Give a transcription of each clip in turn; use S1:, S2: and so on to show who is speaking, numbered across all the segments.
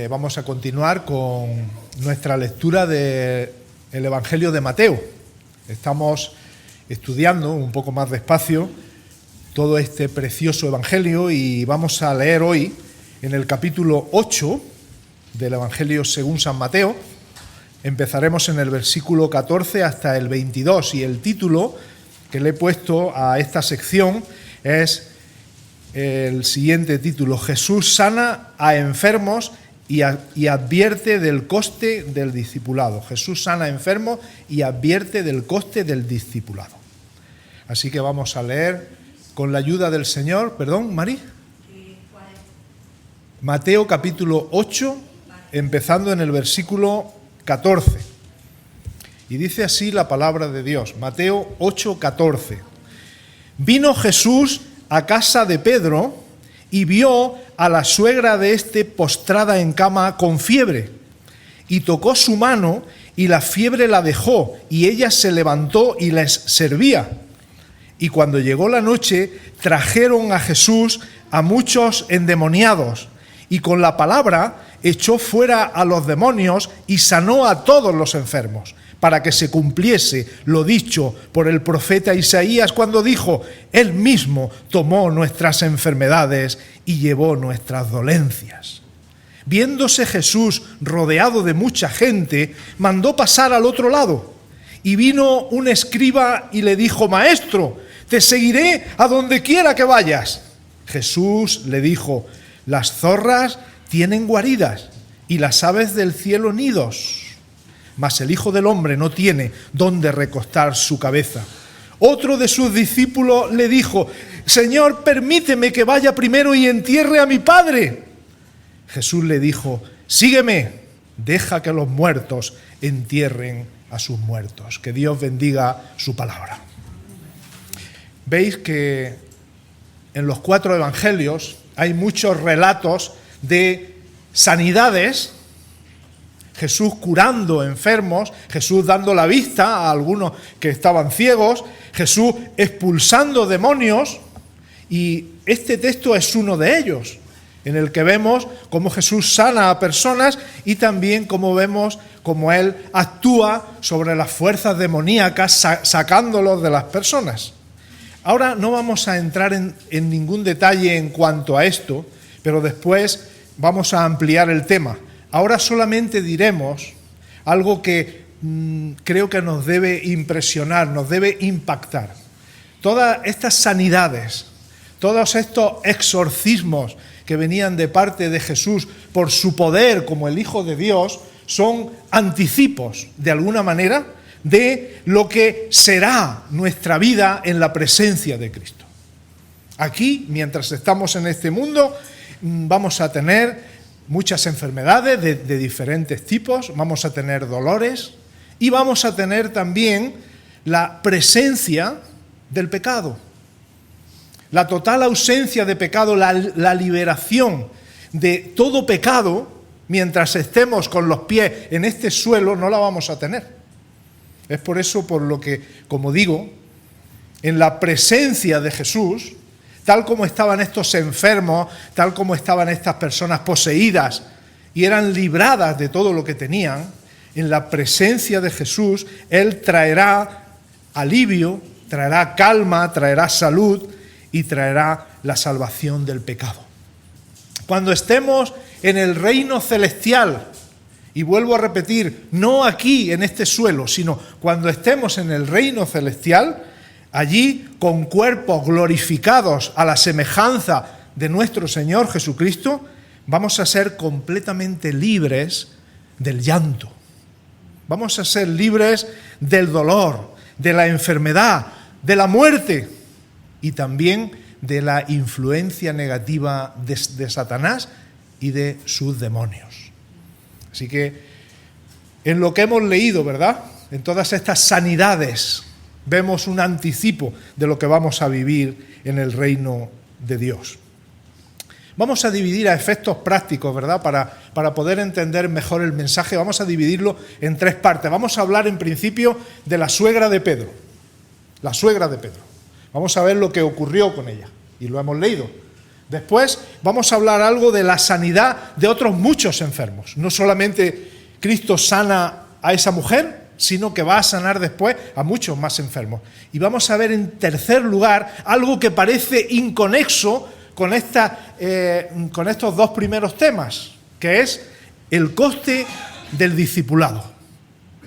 S1: Vamos a continuar con nuestra lectura del Evangelio de Mateo. Estamos estudiando un poco más despacio todo este precioso Evangelio y vamos a leer hoy en el capítulo 8 del Evangelio según San Mateo. Empezaremos en el versículo 14 hasta el 22 y el título que le he puesto a esta sección es el siguiente título: Jesús sana a enfermos y advierte del coste del discipulado. Jesús sana a enfermos y advierte del coste del discipulado. Así que vamos a leer con la ayuda del Señor. ¿Perdón, Mari? Mateo capítulo 8, empezando en el versículo 14. Y dice así la palabra de Dios. Mateo 8, 14. Vino Jesús a casa de Pedro y vio a la suegra de éste postrada en cama con fiebre, y tocó su mano, y la fiebre la dejó, y ella se levantó y les servía. Y cuando llegó la noche, trajeron a Jesús a muchos endemoniados, y con la palabra echó fuera a los demonios y sanó a todos los enfermos, para que se cumpliese lo dicho por el profeta Isaías cuando dijo: Él mismo tomó nuestras enfermedades y llevó nuestras dolencias. Viéndose Jesús rodeado de mucha gente, mandó pasar al otro lado. Y vino un escriba y le dijo: Maestro, te seguiré a donde quiera que vayas. Jesús le dijo: Las zorras tienen guaridas y las aves del cielo nidos, mas el Hijo del Hombre no tiene dónde recostar su cabeza. Otro de sus discípulos le dijo: Señor, permíteme que vaya primero y entierre a mi padre. Jesús le dijo: Sígueme, deja que los muertos entierren a sus muertos. Que Dios bendiga su palabra. Veis que en los 4 evangelios hay muchos relatos de sanidades. Jesús curando enfermos, Jesús dando la vista a algunos que estaban ciegos, Jesús expulsando demonios, y este texto es uno de ellos, en el que vemos cómo Jesús sana a personas y también cómo vemos cómo Él actúa sobre las fuerzas demoníacas, sacándolos de las personas. Ahora no vamos a entrar en ningún detalle en cuanto a esto, pero después vamos a ampliar el tema. Ahora solamente diremos algo que creo que nos debe impresionar, nos debe impactar. Todas estas sanidades, todos estos exorcismos que venían de parte de Jesús por su poder como el Hijo de Dios, son anticipos, de alguna manera, de lo que será nuestra vida en la presencia de Cristo. Aquí, mientras estamos en este mundo, vamos a tener muchas enfermedades de diferentes tipos, vamos a tener dolores y vamos a tener también la presencia del pecado. La total ausencia de pecado, la liberación de todo pecado, mientras estemos con los pies en este suelo, no la vamos a tener. Es por eso por lo que, como digo, en la presencia de Jesús, tal como estaban estos enfermos, tal como estaban estas personas poseídas y eran libradas de todo lo que tenían, en la presencia de Jesús, Él traerá alivio, traerá calma, traerá salud y traerá la salvación del pecado. Cuando estemos en el reino celestial, y vuelvo a repetir, no aquí en este suelo, sino cuando estemos en el reino celestial, allí, con cuerpos glorificados a la semejanza de nuestro Señor Jesucristo, vamos a ser completamente libres del llanto. Vamos a ser libres del dolor, de la enfermedad, de la muerte y también de la influencia negativa de Satanás y de sus demonios. Así que en lo que hemos leído, ¿verdad?, en todas estas sanidades, vemos un anticipo de lo que vamos a vivir en el reino de Dios. Vamos a dividir a efectos prácticos, ¿verdad? Para poder entender mejor el mensaje, vamos a dividirlo en 3 partes. Vamos a hablar en principio de la suegra de Pedro. La suegra de Pedro. Vamos a ver lo que ocurrió con ella. Y lo hemos leído. Después vamos a hablar algo de la sanidad de otros muchos enfermos. No solamente Cristo sana a esa mujer, sino que va a sanar después a muchos más enfermos. Y vamos a ver en tercer lugar algo que parece inconexo con estos dos primeros temas, que es el coste del discipulado.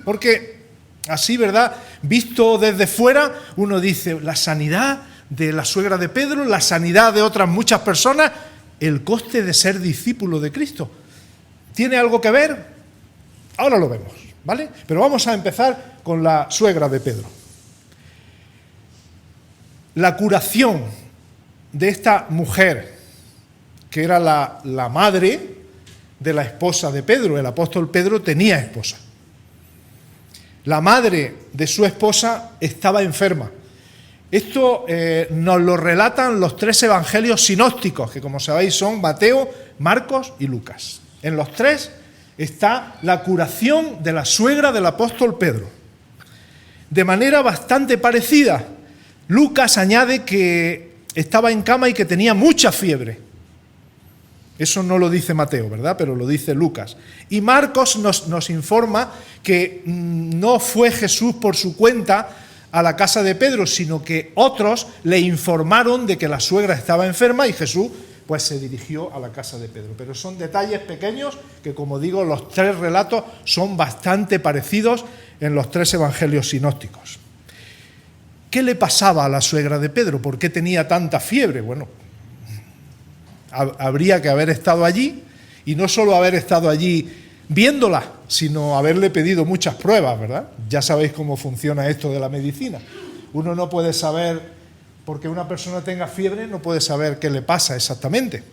S1: Porque así, ¿verdad?, visto desde fuera, uno dice la sanidad de la suegra de Pedro, la sanidad de otras muchas personas, el coste de ser discípulo de Cristo. ¿Tiene algo que ver? Ahora lo vemos, ¿vale? Pero vamos a empezar con la suegra de Pedro. La curación de esta mujer, que era la madre de la esposa de Pedro. El apóstol Pedro tenía esposa. La madre de su esposa estaba enferma. Esto nos lo relatan los tres evangelios sinópticos, que como sabéis son Mateo, Marcos y Lucas. En los tres está la curación de la suegra del apóstol Pedro. De manera bastante parecida, Lucas añade que estaba en cama y que tenía mucha fiebre. Eso no lo dice Mateo, ¿verdad? Pero lo dice Lucas. Y Marcos nos informa que no fue Jesús por su cuenta a la casa de Pedro, sino que otros le informaron de que la suegra estaba enferma y Jesús pues se dirigió a la casa de Pedro. Pero son detalles pequeños que, como digo, los tres relatos son bastante parecidos en los tres evangelios sinópticos. ¿Qué le pasaba a la suegra de Pedro? ¿Por qué tenía tanta fiebre? Bueno, habría que haber estado allí, y no solo haber estado allí viéndola, sino haberle pedido muchas pruebas, ¿verdad? Ya sabéis cómo funciona esto de la medicina. Uno no puede saber, porque una persona tenga fiebre, no puede saber qué le pasa exactamente.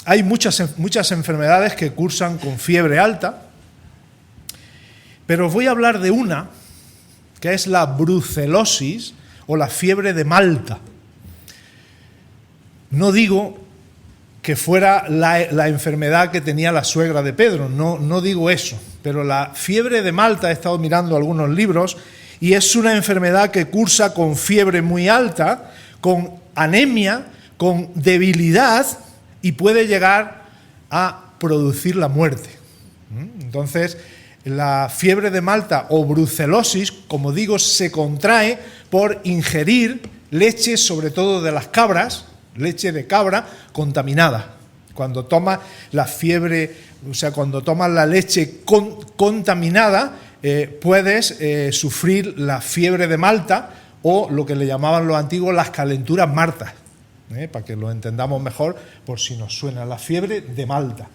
S1: Hay muchas enfermedades que cursan con fiebre alta, pero os voy a hablar de una, que es la brucelosis o la fiebre de Malta. No digo que fuera la enfermedad que tenía la suegra de Pedro, no digo eso, pero la fiebre de Malta, he estado mirando algunos libros, y es una enfermedad que cursa con fiebre muy alta, con anemia, con debilidad, y puede llegar a producir la muerte. Entonces, la fiebre de Malta o brucelosis, como digo, se contrae por ingerir leche, sobre todo de las cabras, leche de cabra contaminada. Cuando tomas la fiebre, o sea, cuando tomas la leche contaminada, puedes sufrir la fiebre de Malta, o lo que le llamaban los antiguos las calenturas martas, para que lo entendamos mejor, por si nos suena la fiebre de Malta.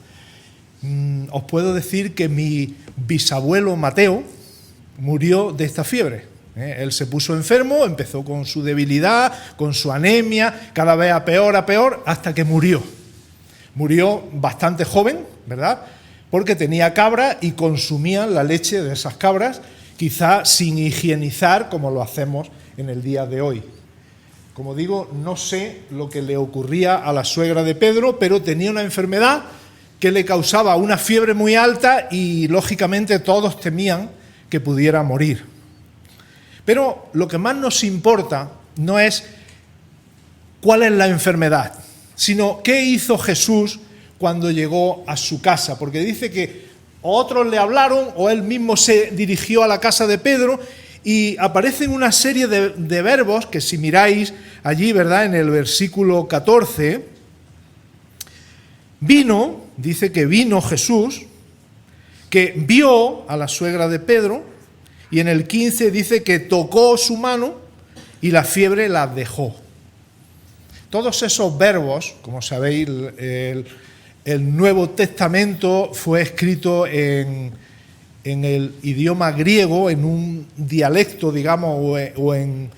S1: Os puedo decir que mi bisabuelo Mateo murió de esta fiebre. Él se puso enfermo, empezó con su debilidad, con su anemia, cada vez a peor, hasta que murió. Murió bastante joven, ¿verdad? Porque tenía cabra y consumían la leche de esas cabras, quizá sin higienizar como lo hacemos en el día de hoy. Como digo, no sé lo que le ocurría a la suegra de Pedro, pero tenía una enfermedad que le causaba una fiebre muy alta y, lógicamente, todos temían que pudiera morir. Pero lo que más nos importa no es cuál es la enfermedad, sino qué hizo Jesús cuando llegó a su casa, porque dice que otros le hablaron o él mismo se dirigió a la casa de Pedro, y aparecen una serie de verbos que, si miráis allí, ¿verdad?, en el versículo 14, dice que vino Jesús, que vio a la suegra de Pedro, y en el 15 dice que tocó su mano y la fiebre la dejó. Todos esos verbos, como sabéis, el Nuevo Testamento fue escrito en el idioma griego, en un dialecto, digamos, o en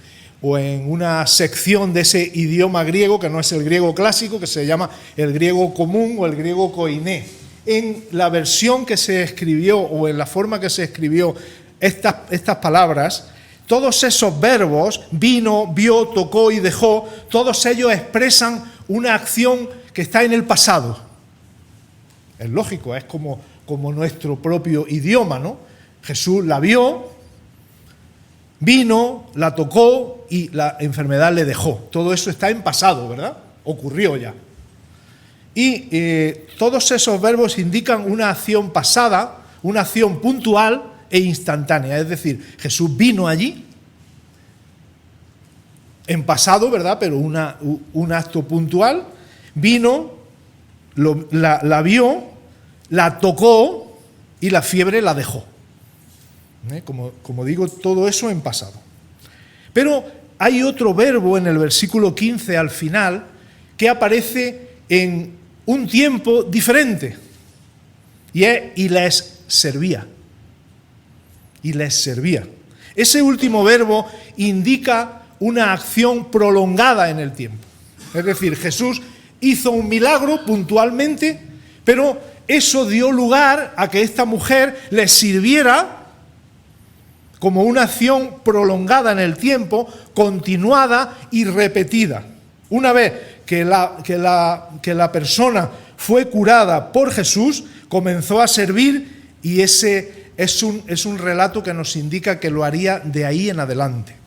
S1: una sección de ese idioma griego, que no es el griego clásico, que se llama el griego común o el griego koiné. En la versión que se escribió, o en la forma que se escribió estas palabras, todos esos verbos, vino, vio, tocó y dejó, todos ellos expresan una acción que está en el pasado. Es lógico, es como nuestro propio idioma, ¿no? Jesús la vio, vino, la tocó y la enfermedad le dejó. Todo eso está en pasado, ¿verdad? ocurrió ya. Y todos esos verbos indican una acción pasada, una acción puntual e instantánea. Es decir, Jesús vino allí, en pasado, ¿verdad? Pero un acto puntual, vino, la vio, la tocó y la fiebre la dejó. Como digo, todo eso en pasado. Pero hay otro verbo en el versículo 15 al final que aparece en un tiempo diferente. Y les servía. Y les servía. Ese último verbo indica una acción prolongada en el tiempo. Es decir, Jesús hizo un milagro puntualmente, pero eso dio lugar a que esta mujer le sirviera como una acción prolongada en el tiempo, continuada y repetida. Una vez que la persona fue curada por Jesús, comenzó a servir, y ese es un relato que nos indica que lo haría de ahí en adelante.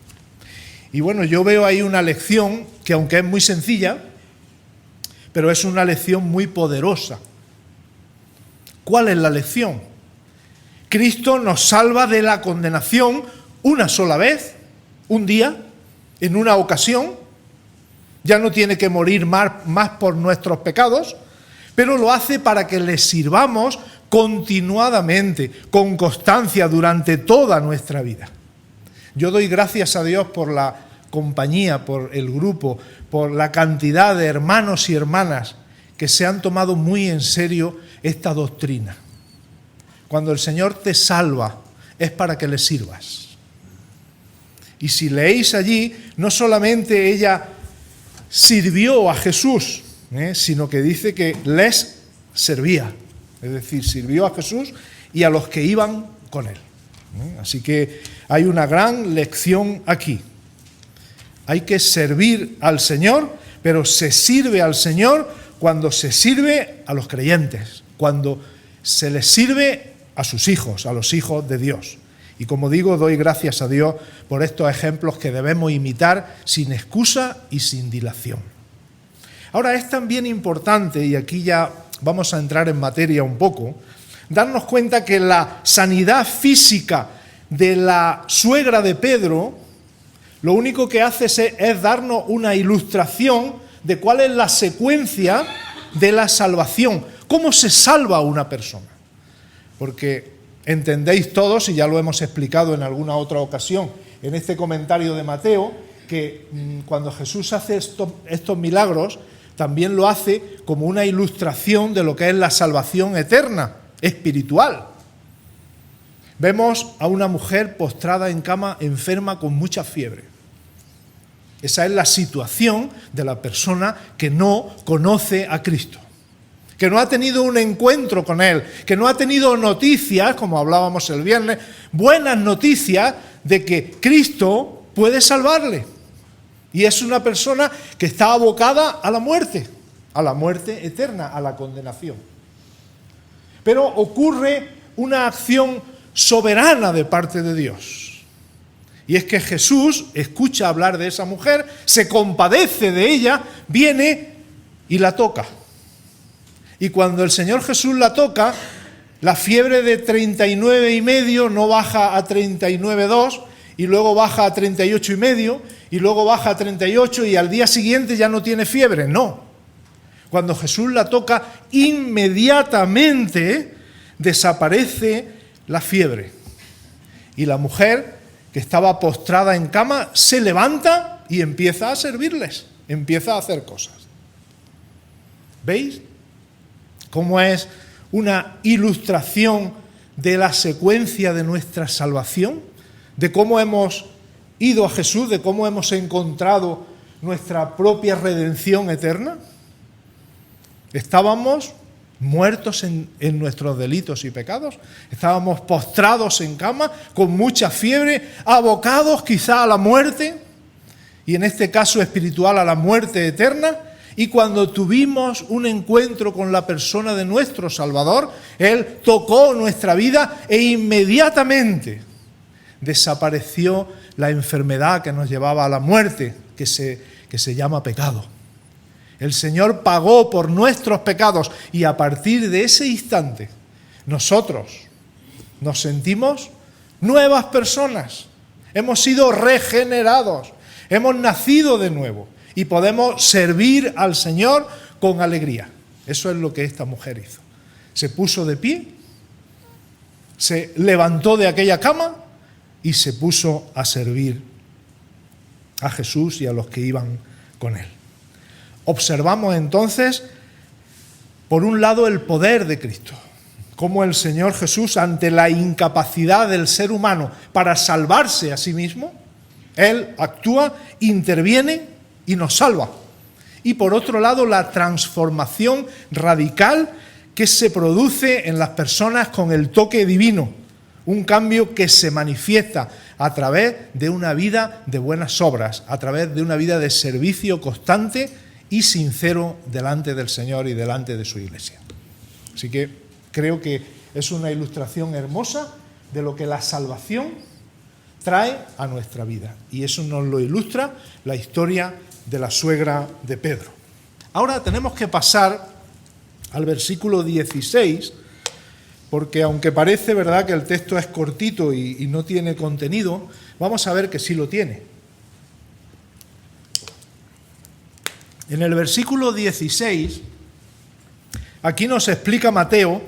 S1: Y bueno, yo veo ahí una lección que, aunque es muy sencilla, pero es una lección muy poderosa. ¿Cuál es la lección? Cristo nos salva de la condenación una sola vez, un día, en una ocasión. Ya no tiene que morir más por nuestros pecados, pero lo hace para que le sirvamos continuadamente, con constancia, durante toda nuestra vida. Yo doy gracias a Dios por la compañía, por el grupo, por la cantidad de hermanos y hermanas que se han tomado muy en serio esta doctrina. Cuando el Señor te salva, es para que le sirvas. Y si leéis allí, no solamente ella sirvió a Jesús, sino que dice que les servía. Es decir, sirvió a Jesús y a los que iban con él. Así que hay una gran lección aquí. Hay que servir al Señor, pero se sirve al Señor cuando se sirve a los creyentes, cuando se les sirve a sus hijos, a los hijos de Dios. Y como digo, doy gracias a Dios por estos ejemplos que debemos imitar sin excusa y sin dilación. Ahora, es también importante, y aquí ya vamos a entrar en materia un poco, darnos cuenta que la sanidad física de la suegra de Pedro, lo único que hace es darnos una ilustración de cuál es la secuencia de la salvación, cómo se salva a una persona. Porque entendéis todos, y ya lo hemos explicado en alguna otra ocasión, en este comentario de Mateo, que cuando Jesús hace estos milagros, también lo hace como una ilustración de lo que es la salvación eterna, espiritual. Vemos a una mujer postrada en cama, enferma, con mucha fiebre. Esa es la situación de la persona que no conoce a Cristo, que no ha tenido un encuentro con Él, que no ha tenido noticias, como hablábamos el viernes, buenas noticias de que Cristo puede salvarle. Y es una persona que está abocada a la muerte eterna, a la condenación. Pero ocurre una acción soberana de parte de Dios. Y es que Jesús escucha hablar de esa mujer, se compadece de ella, viene y la toca. Y cuando el Señor Jesús la toca, la fiebre de 39,5 no baja a 39,2, y luego baja a 38,5, y luego baja a 38, y al día siguiente ya no tiene fiebre. No. Cuando Jesús la toca, inmediatamente desaparece la fiebre. Y la mujer, que estaba postrada en cama, se levanta y empieza a servirles, empieza a hacer cosas. ¿Veis cómo es una ilustración de la secuencia de nuestra salvación? De cómo hemos ido a Jesús, de cómo hemos encontrado nuestra propia redención eterna. Estábamos muertos en nuestros delitos y pecados, estábamos postrados en cama, con mucha fiebre, abocados quizá a la muerte, y en este caso espiritual a la muerte eterna, y cuando tuvimos un encuentro con la persona de nuestro Salvador, Él tocó nuestra vida e inmediatamente desapareció la enfermedad que nos llevaba a la muerte, que se llama pecado. El Señor pagó por nuestros pecados y a partir de ese instante nosotros nos sentimos nuevas personas. Hemos sido regenerados, hemos nacido de nuevo y podemos servir al Señor con alegría. Eso es lo que esta mujer hizo. Se puso de pie, se levantó de aquella cama y se puso a servir a Jesús y a los que iban con él. Observamos entonces, por un lado, el poder de Cristo, cómo el Señor Jesús, ante la incapacidad del ser humano para salvarse a sí mismo, Él actúa, interviene y nos salva. Y por otro lado, la transformación radical que se produce en las personas con el toque divino, un cambio que se manifiesta a través de una vida de buenas obras, a través de una vida de servicio constante y sincero delante del Señor y delante de su iglesia. Así que creo que es una ilustración hermosa de lo que la salvación trae a nuestra vida. Y eso nos lo ilustra la historia de la suegra de Pedro. Ahora tenemos que pasar al versículo 16, porque aunque parece, ¿verdad?, que el texto es cortito y no tiene contenido, vamos a ver que sí lo tiene. En el versículo 16, aquí nos explica Mateo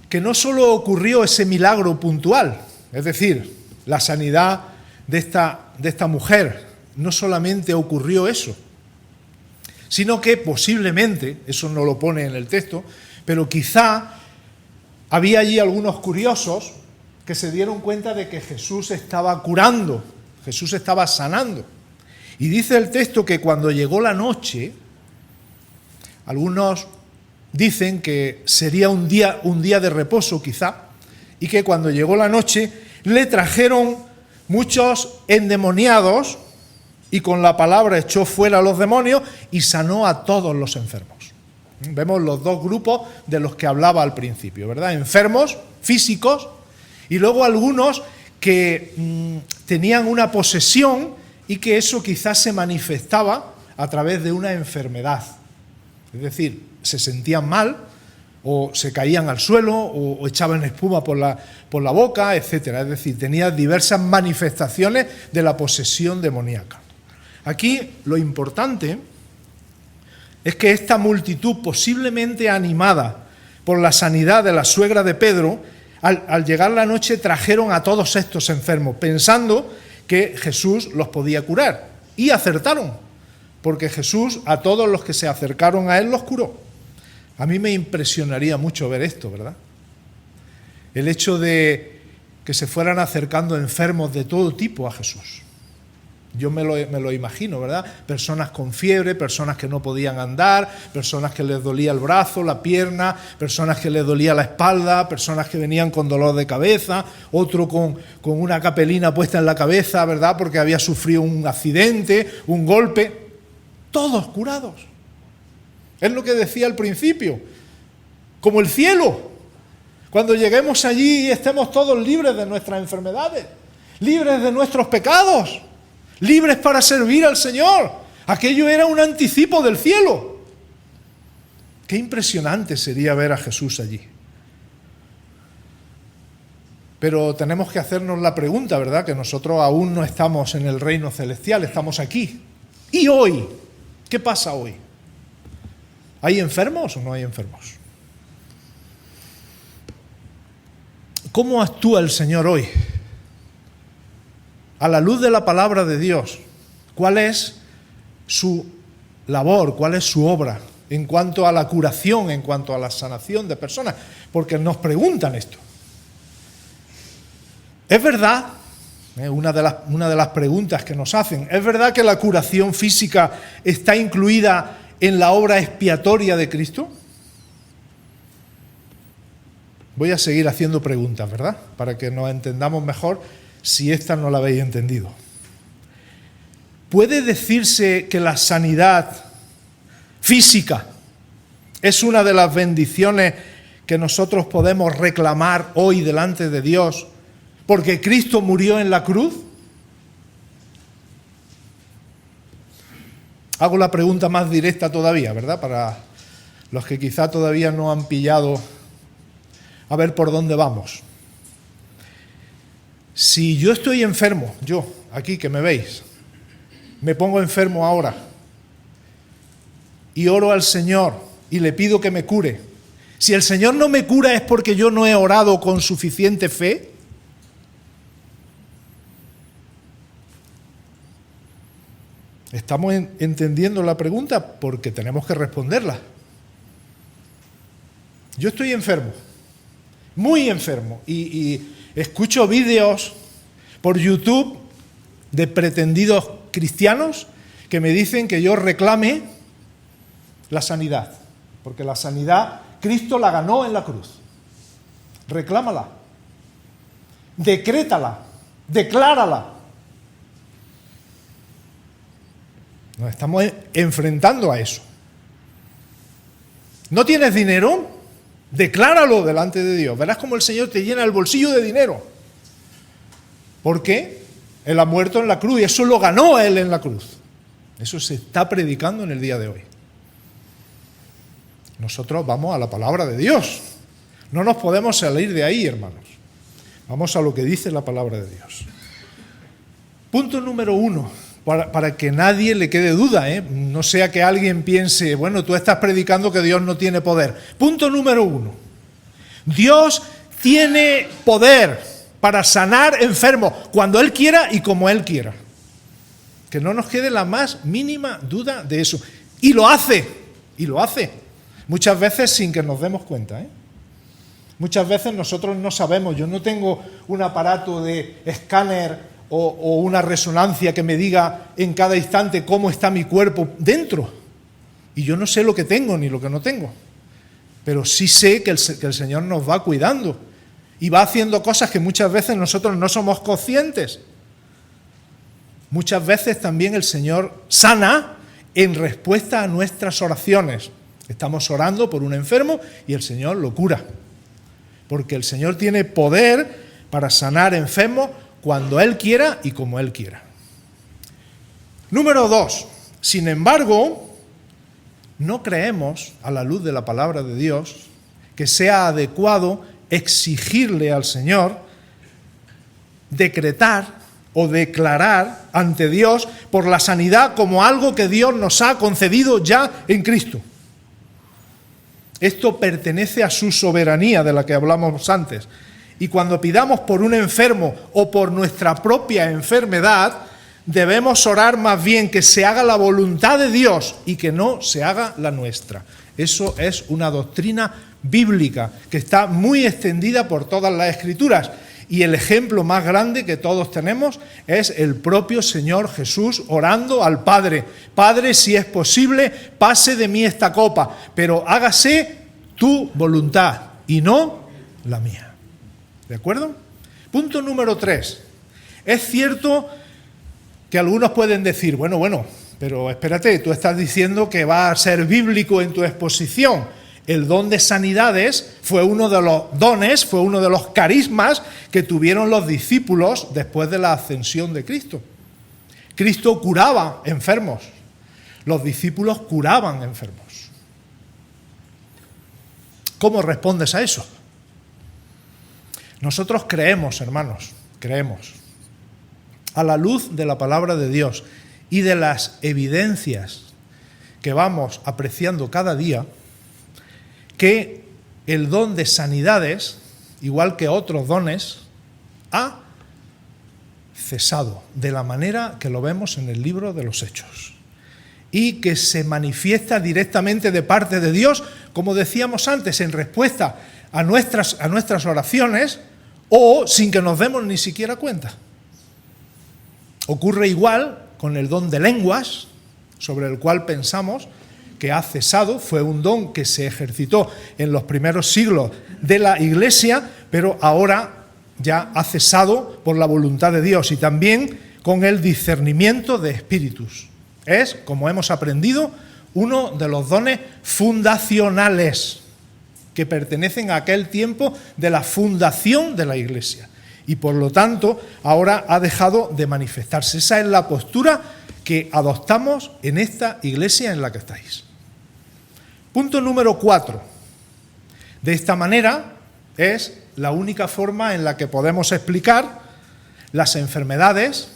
S1: que no solo ocurrió ese milagro puntual, es decir, la sanidad de esta mujer, no solamente ocurrió eso, sino que posiblemente, eso no lo pone en el texto, pero quizá había allí algunos curiosos que se dieron cuenta de que Jesús estaba curando, Jesús estaba sanando. Y dice el texto que cuando llegó la noche, algunos dicen que sería un día de reposo quizá, y que cuando llegó la noche le trajeron muchos endemoniados y con la palabra echó fuera a los demonios y sanó a todos los enfermos. Vemos los dos grupos de los que hablaba al principio, ¿verdad? Enfermos físicos y luego algunos que tenían una posesión y que eso quizás se manifestaba a través de una enfermedad. Es decir, se sentían mal o se caían al suelo o echaban espuma por la boca, etcétera. Es decir, tenía diversas manifestaciones de la posesión demoníaca. Aquí lo importante es que esta multitud, posiblemente animada por la sanidad de la suegra de Pedro, al llegar la noche trajeron a todos estos enfermos, pensando que Jesús los podía curar. Y acertaron, porque Jesús a todos los que se acercaron a él los curó. A mí me impresionaría mucho ver esto, ¿verdad? El hecho de que se fueran acercando enfermos de todo tipo a Jesús. Yo me lo imagino, ¿verdad? Personas con fiebre, personas que no podían andar, personas que les dolía el brazo, la pierna, personas que les dolía la espalda, personas que venían con dolor de cabeza, otro con una capelina puesta en la cabeza, ¿verdad?, porque había sufrido un accidente, un golpe. Todos curados. Es lo que decía al principio, como el cielo. Cuando lleguemos allí y estemos todos libres de nuestras enfermedades, libres de nuestros pecados, libres para servir al Señor. Aquello era un anticipo del cielo. Qué impresionante sería ver a Jesús allí. Pero tenemos que hacernos la pregunta, ¿verdad?, que nosotros aún no estamos en el reino celestial, estamos aquí. ¿Y hoy? ¿Qué pasa hoy? ¿Hay enfermos o no hay enfermos? ¿Cómo actúa el Señor hoy? A la luz de la palabra de Dios, ¿cuál es su labor, cuál es su obra en cuanto a la curación, en cuanto a la sanación de personas? Porque nos preguntan esto. ¿Es verdad? Una de las preguntas que nos hacen, ¿es verdad que la curación física está incluida en la obra expiatoria de Cristo? Voy a seguir haciendo preguntas, ¿verdad?, para que nos entendamos mejor si esta no la habéis entendido. ¿Puede decirse que la sanidad física es una de las bendiciones que nosotros podemos reclamar hoy delante de Dios porque Cristo murió en la cruz? Hago la pregunta más directa todavía, ¿verdad? Para los que quizá todavía no han pillado a ver por dónde vamos. Si yo estoy enfermo, yo, aquí que me veis, me pongo enfermo ahora y oro al Señor y le pido que me cure, si el Señor no me cura es porque yo no he orado con suficiente fe. ¿Estamos entendiendo la pregunta? Porque tenemos que responderla. Yo estoy enfermo, muy enfermo, y escucho vídeos por YouTube de pretendidos cristianos que me dicen que yo reclame la sanidad, porque la sanidad Cristo la ganó en la cruz. Reclámala, decrétala, declárala. Nos estamos enfrentando a eso. ¿No tienes dinero? Decláralo delante de Dios. Verás cómo el Señor te llena el bolsillo de dinero. ¿Por qué? Él ha muerto en la cruz y eso lo ganó Él en la cruz. Eso se está predicando en el día de hoy. Nosotros vamos a la palabra de Dios. No nos podemos salir de ahí, hermanos. Vamos a lo que dice la palabra de Dios. Punto número 1. Para que nadie le quede duda, no sea que alguien piense, bueno, tú estás predicando que Dios no tiene poder. Punto número 1. Dios tiene poder para sanar enfermos cuando Él quiera y como Él quiera. Que no nos quede la más mínima duda de eso. Y lo hace. Muchas veces sin que nos demos cuenta. Muchas veces nosotros no sabemos. Yo no tengo un aparato de escáner o una resonancia que me diga en cada instante cómo está mi cuerpo dentro. Y yo no sé lo que tengo ni lo que no tengo. Pero sí sé que el Señor nos va cuidando y va haciendo cosas que muchas veces nosotros no somos conscientes. Muchas veces también el Señor sana en respuesta a nuestras oraciones. Estamos orando por un enfermo y el Señor lo cura. Porque el Señor tiene poder para sanar enfermos cuando Él quiera y como Él quiera. Número 2. Sin embargo, no creemos, a la luz de la palabra de Dios, que sea adecuado exigirle al Señor decretar o declarar ante Dios por la sanidad como algo que Dios nos ha concedido ya en Cristo. Esto pertenece a su soberanía de la que hablamos antes. Y cuando pidamos por un enfermo o por nuestra propia enfermedad, debemos orar más bien que se haga la voluntad de Dios y que no se haga la nuestra. Eso es una doctrina bíblica que está muy extendida por todas las Escrituras. Y el ejemplo más grande que todos tenemos es el propio Señor Jesús orando al Padre. Padre, si es posible, pase de mí esta copa, pero hágase tu voluntad y no la mía. ¿De acuerdo? Punto número 3. Es cierto que algunos pueden decir, bueno, pero espérate, tú estás diciendo que va a ser bíblico en tu exposición. El don de sanidades fue uno de los dones, fue uno de los carismas que tuvieron los discípulos después de la ascensión de Cristo. Cristo curaba enfermos, los discípulos curaban enfermos. ¿Cómo respondes a eso? Nosotros creemos, hermanos, a la luz de la palabra de Dios y de las evidencias que vamos apreciando cada día, que el don de sanidades, igual que otros dones, ha cesado de la manera que lo vemos en el libro de los Hechos y que se manifiesta directamente de parte de Dios, como decíamos antes, en respuesta a nuestras oraciones o sin que nos demos ni siquiera cuenta. Ocurre igual con el don de lenguas, sobre el cual pensamos que ha cesado, fue un don que se ejercitó en los primeros siglos de la Iglesia, pero ahora ya ha cesado por la voluntad de Dios, y también con el discernimiento de espíritus. Es, como hemos aprendido, uno de los dones fundacionales que pertenecen a aquel tiempo de la fundación de la Iglesia. Y por lo tanto, ahora ha dejado de manifestarse. Esa es la postura que adoptamos en esta iglesia en la que estáis. Punto número 4. De esta manera es la única forma en la que podemos explicar las enfermedades,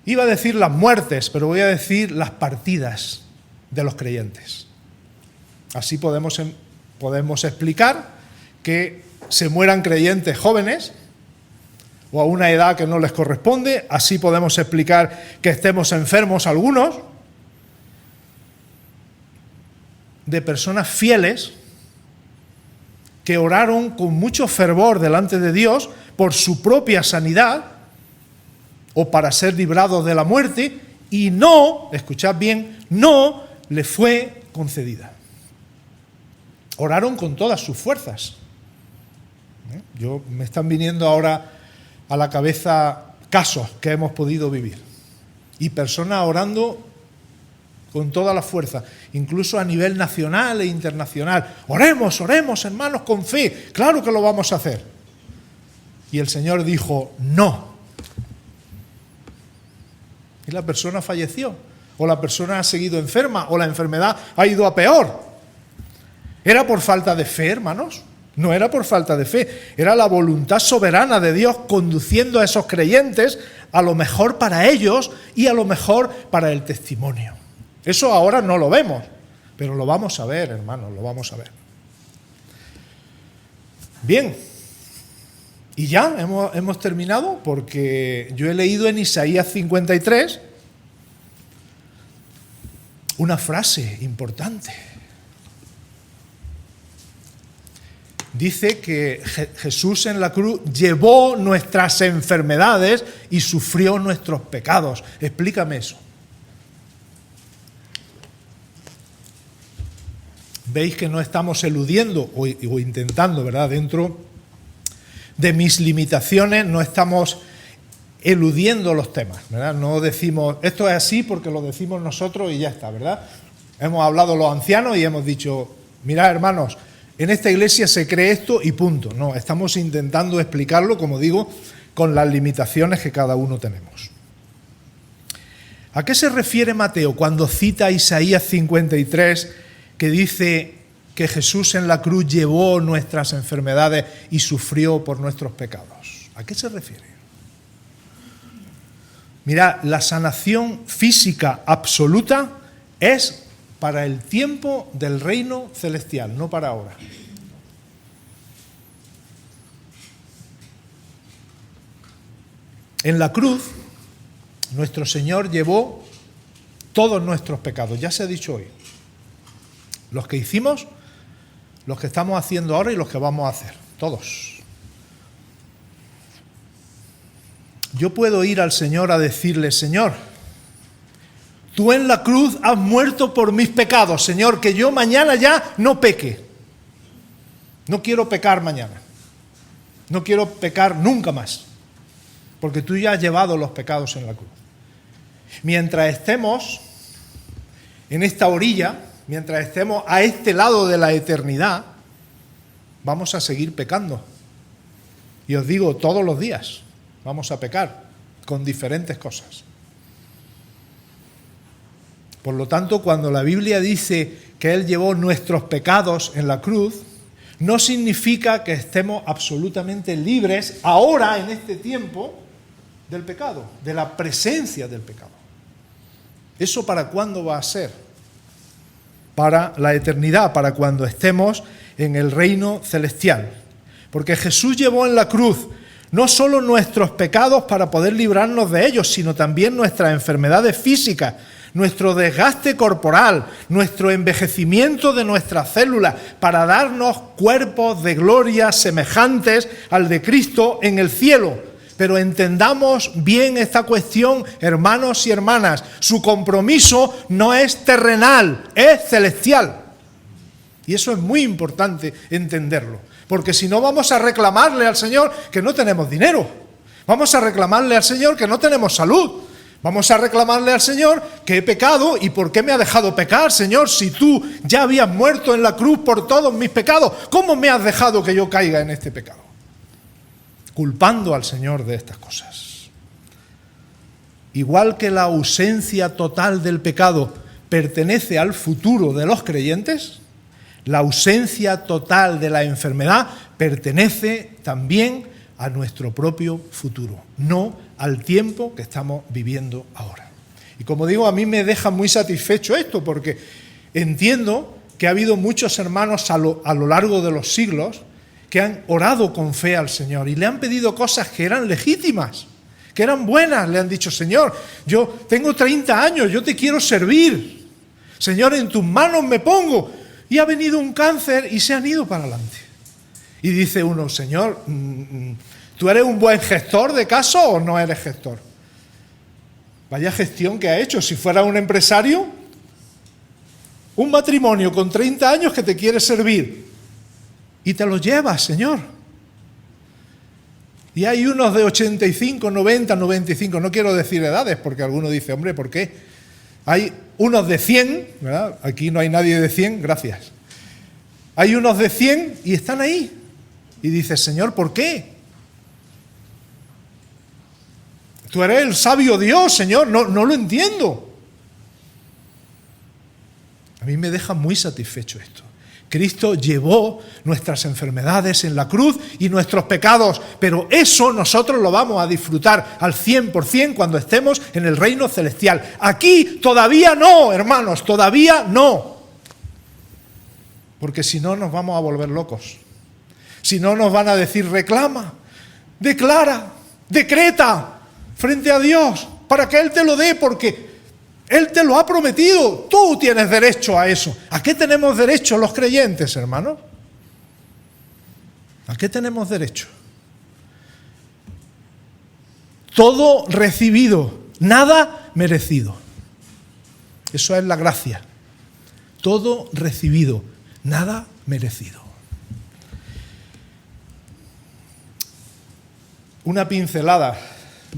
S1: iba a decir las muertes, pero voy a decir las partidas de los creyentes. Así podemos explicar que se mueran creyentes jóvenes o a una edad que no les corresponde. Así podemos explicar que estemos enfermos algunos, de personas fieles que oraron con mucho fervor delante de Dios por su propia sanidad o para ser librados de la muerte y no, escuchad bien, no le fue concedida. Oraron con todas sus fuerzas. Me están viniendo ahora a la cabeza casos que hemos podido vivir y personas orando con toda la fuerza, incluso a nivel nacional e internacional. Oremos, hermanos, con fe, claro que lo vamos a hacer. Y el Señor dijo, no. Y la persona falleció, o la persona ha seguido enferma, o la enfermedad ha ido a peor. ¿Era por falta de fe, hermanos? No era por falta de fe, era la voluntad soberana de Dios conduciendo a esos creyentes a lo mejor para ellos y a lo mejor para el testimonio. Eso ahora no lo vemos, pero lo vamos a ver, hermanos, lo vamos a ver. Bien, y ya hemos terminado, porque yo he leído en Isaías 53 una frase importante. Dice que Jesús en la cruz llevó nuestras enfermedades y sufrió nuestros pecados. Explícame eso. Veis que no estamos eludiendo o intentando, ¿verdad? Dentro de mis limitaciones no estamos eludiendo los temas, ¿verdad? No decimos, esto es así porque lo decimos nosotros y ya está, ¿verdad? Hemos hablado los ancianos y hemos dicho, mirad, hermanos, en esta iglesia se cree esto y punto. No, estamos intentando explicarlo, como digo, con las limitaciones que cada uno tenemos. ¿A qué se refiere Mateo cuando cita Isaías 53, que dice que Jesús en la cruz llevó nuestras enfermedades y sufrió por nuestros pecados? ¿A qué se refiere? Mira, la sanación física absoluta es para el tiempo del reino celestial, no para ahora. En la cruz, nuestro Señor llevó todos nuestros pecados, ya se ha dicho hoy. Los que hicimos, los que estamos haciendo ahora y los que vamos a hacer, todos. Yo puedo ir al Señor a decirle, Señor, tú en la cruz has muerto por mis pecados, Señor, que yo mañana ya no peque. No quiero pecar mañana. No quiero pecar nunca más, porque tú ya has llevado los pecados en la cruz. Mientras estemos en esta orilla, mientras estemos a este lado de la eternidad, vamos a seguir pecando. Y os digo, todos los días vamos a pecar con diferentes cosas. Por lo tanto, cuando la Biblia dice que Él llevó nuestros pecados en la cruz, no significa que estemos absolutamente libres ahora, en este tiempo, del pecado, de la presencia del pecado. ¿Eso para cuándo va a ser? Para la eternidad, para cuando estemos en el reino celestial. Porque Jesús llevó en la cruz no solo nuestros pecados para poder librarnos de ellos, sino también nuestras enfermedades físicas, nuestro desgaste corporal, nuestro envejecimiento de nuestras células, para darnos cuerpos de gloria semejantes al de Cristo en el cielo. Pero entendamos bien esta cuestión, hermanos y hermanas, su compromiso no es terrenal, es celestial. Y eso es muy importante entenderlo, porque si no vamos a reclamarle al Señor que no tenemos dinero, vamos a reclamarle al Señor que no tenemos salud, vamos a reclamarle al Señor que he pecado y ¿por qué me ha dejado pecar, Señor? Si tú ya habías muerto en la cruz por todos mis pecados, ¿cómo me has dejado que yo caiga en este pecado? Culpando al Señor de estas cosas. igual que la ausencia total del pecado pertenece al futuro de los creyentes, la ausencia total de la enfermedad pertenece también a nuestro propio futuro, no al tiempo que estamos viviendo ahora. Y como digo, a mí me deja muy satisfecho esto, porque entiendo que ha habido muchos hermanos a lo largo de los siglos que han orado con fe al Señor y le han pedido cosas que eran legítimas, que eran buenas. Le han dicho: Señor, yo tengo 30 años, yo te quiero servir. Señor, en tus manos me pongo. Y ha venido un cáncer y se han ido para adelante. Y dice uno: Señor, ¿tú eres un buen gestor de casos o no eres gestor? Vaya gestión que ha hecho. Si fuera un empresario, un matrimonio con 30 años que te quiere servir y te lo llevas, Señor. Y hay unos de 85, 90, 95, no quiero decir edades porque alguno dice: hombre, ¿por qué? Hay unos de 100, ¿verdad? Aquí no hay nadie de 100, gracias. Hay unos de 100 y están ahí. Y dices: Señor, ¿por qué? Tú eres el sabio Dios, Señor, no lo entiendo. A mí me deja muy satisfecho esto. Cristo llevó nuestras enfermedades en la cruz y nuestros pecados, pero eso nosotros lo vamos a disfrutar al 100% cuando estemos en el reino celestial. Aquí todavía no, hermanos, todavía no. Porque si no nos vamos a volver locos. Si no nos van a decir: reclama, declara, decreta frente a Dios para que Él te lo dé, porque Él te lo ha prometido. Tú tienes derecho a eso. ¿A qué tenemos derecho los creyentes, hermanos? ¿A qué tenemos derecho? Todo recibido, nada merecido. Eso es la gracia. Todo recibido, nada merecido. Una pincelada.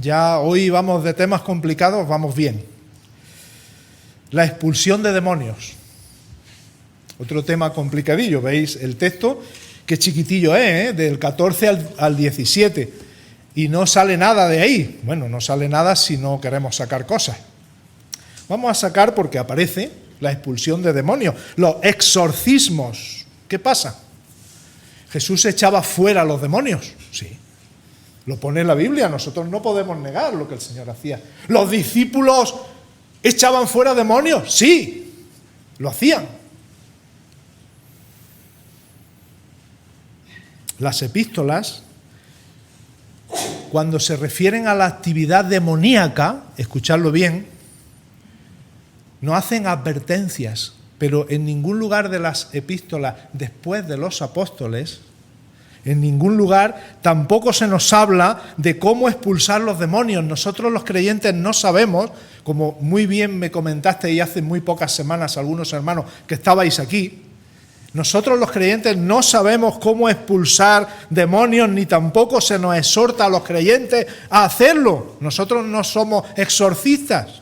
S1: Ya hoy vamos de temas complicados, vamos bien. La expulsión de demonios. Otro tema complicadillo. ¿Veis el texto? Qué chiquitillo es, del 14 al 17. Y no sale nada de ahí. Bueno, no sale nada si no queremos sacar cosas. Vamos a sacar porque aparece la expulsión de demonios. Los exorcismos. ¿Qué pasa? ¿Jesús echaba fuera a los demonios? Sí. Lo pone en la Biblia. Nosotros no podemos negar lo que el Señor hacía. ¿Los discípulos echaban fuera demonios? Sí, lo hacían. Las epístolas, cuando se refieren a la actividad demoníaca, escuchadlo bien, no hacen advertencias, pero en ningún lugar de las epístolas después de los apóstoles, en ningún lugar tampoco se nos habla de cómo expulsar los demonios. Nosotros los creyentes no sabemos, como muy bien me comentasteis hace muy pocas semanas algunos hermanos que estabais aquí, nosotros los creyentes no sabemos cómo expulsar demonios, ni tampoco se nos exhorta a los creyentes a hacerlo. Nosotros no somos exorcistas.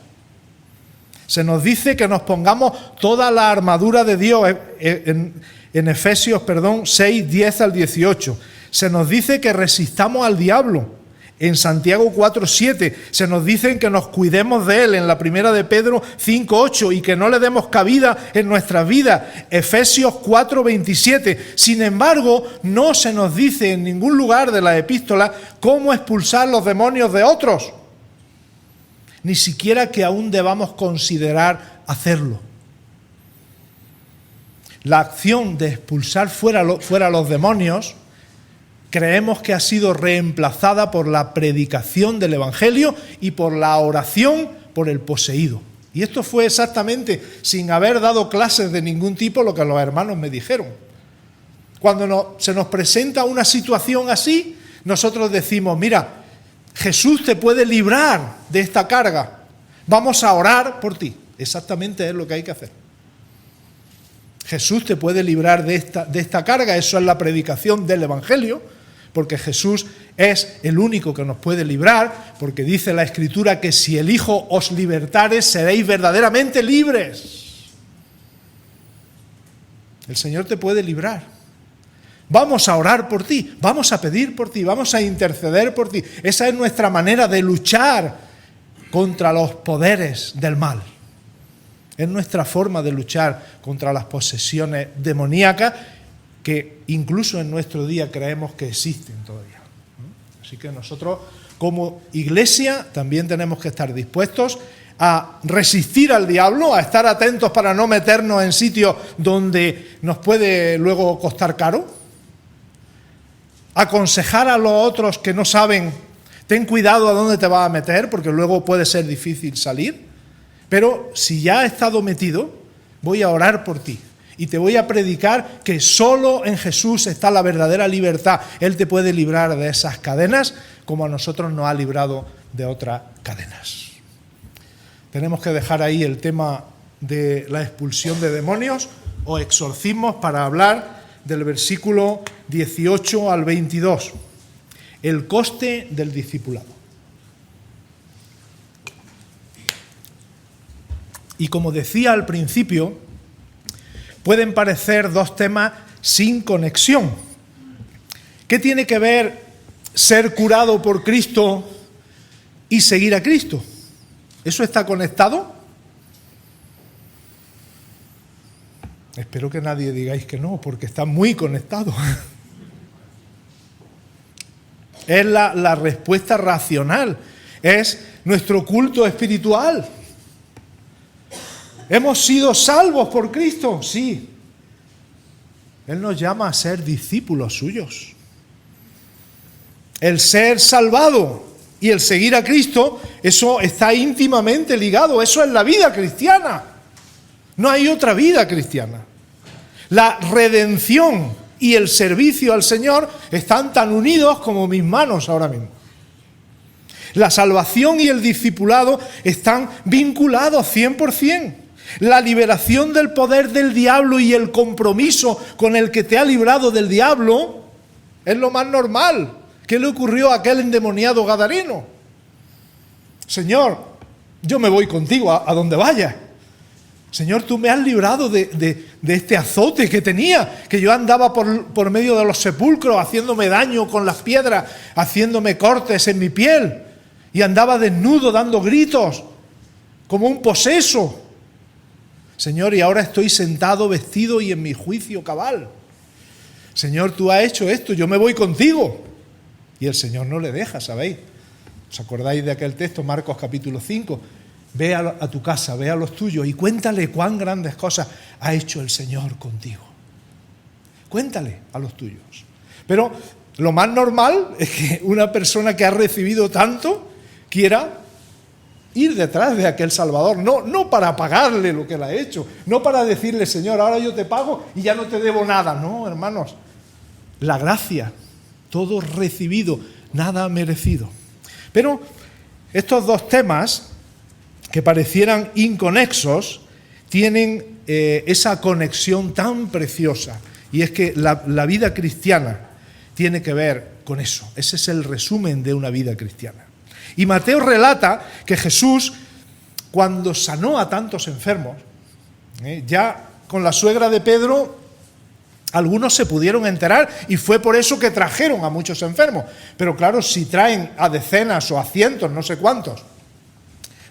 S1: Se nos dice que nos pongamos toda la armadura de Dios en Efesios 6, 10 al 18. Se nos dice que resistamos al diablo. En Santiago 4, 7 se nos dice que nos cuidemos de él. En la primera de Pedro 5, 8 y que no le demos cabida en nuestras vidas. Efesios 4, 27. Sin embargo, no se nos dice en ningún lugar de la epístola cómo expulsar los demonios de otros. Ni siquiera que aún debamos considerar hacerlo. La acción de expulsar fuera los demonios creemos que ha sido reemplazada por la predicación del Evangelio y por la oración por el poseído. Y esto fue exactamente, sin haber dado clases de ningún tipo, lo que los hermanos me dijeron. Cuando se nos presenta una situación así, nosotros decimos: mira, Jesús te puede librar de esta carga. Vamos a orar por ti. Exactamente es lo que hay que hacer. Jesús te puede librar de esta carga. Eso es la predicación del Evangelio, porque Jesús es el único que nos puede librar, porque dice la Escritura que si el Hijo os libertare, seréis verdaderamente libres. El Señor te puede librar. Vamos a orar por ti, vamos a pedir por ti, vamos a interceder por ti. Esa es nuestra manera de luchar contra los poderes del mal. Es nuestra forma de luchar contra las posesiones demoníacas que incluso en nuestro día creemos que existen todavía. Así que nosotros, como iglesia, también tenemos que estar dispuestos a resistir al diablo, a estar atentos para no meternos en sitios donde nos puede luego costar caro, aconsejar a los otros que no saben, ten cuidado a dónde te vas a meter, porque luego puede ser difícil salir, pero si ya has estado metido, voy a orar por ti y te voy a predicar que solo en Jesús está la verdadera libertad. Él te puede librar de esas cadenas como a nosotros nos ha librado de otras cadenas. Tenemos que dejar ahí el tema de la expulsión de demonios o exorcismos para hablar del versículo 18 al 22. El coste del discipulado. Y como decía al principio, pueden parecer dos temas sin conexión. ¿Qué tiene que ver ser curado por Cristo y seguir a Cristo? ¿Eso está conectado? Espero que nadie digáis que no, porque está muy conectado. Es la respuesta racional, es nuestro culto espiritual. ¿Hemos sido salvos por Cristo? Sí. Él nos llama a ser discípulos suyos. El ser salvado y el seguir a Cristo, eso está íntimamente ligado, eso es la vida cristiana. No hay otra vida cristiana. La redención y el servicio al Señor están tan unidos como mis manos ahora mismo. La salvación y el discipulado están vinculados 100%. La liberación del poder del diablo y el compromiso con el que te ha librado del diablo es lo más normal. ¿Qué le ocurrió a aquel endemoniado gadareno? Señor, yo me voy contigo a donde vayas. Señor, tú me has librado de este azote que tenía, que yo andaba por medio de los sepulcros haciéndome daño con las piedras, haciéndome cortes en mi piel, y andaba desnudo dando gritos, como un poseso. Señor, y ahora estoy sentado, vestido y en mi juicio cabal. Señor, tú has hecho esto, yo me voy contigo. Y el Señor no le deja, ¿sabéis? ¿Os acordáis de aquel texto, Marcos capítulo 5? Ve a tu casa, ve a los tuyos y cuéntale cuán grandes cosas ha hecho el Señor contigo. Cuéntale a los tuyos. Pero lo más normal es que una persona que ha recibido tanto quiera ir detrás de aquel Salvador, no para pagarle lo que él ha hecho, no para decirle, Señor, ahora yo te pago y ya no te debo nada. No, hermanos, la gracia, todo recibido, nada merecido. Pero estos dos temas, que parecieran inconexos, tienen esa conexión tan preciosa. Y es que la vida cristiana tiene que ver con eso. Ese es el resumen de una vida cristiana. Y Mateo relata que Jesús, cuando sanó a tantos enfermos, ya con la suegra de Pedro, algunos se pudieron enterar y fue por eso que trajeron a muchos enfermos. Pero claro, si traen a decenas o a cientos, no sé cuántos,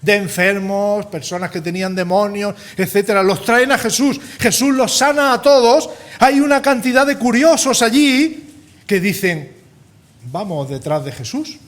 S1: de enfermos, personas que tenían demonios, etcétera, los traen a Jesús. Jesús los sana a todos. Hay una cantidad de curiosos allí que dicen, vamos detrás de Jesús.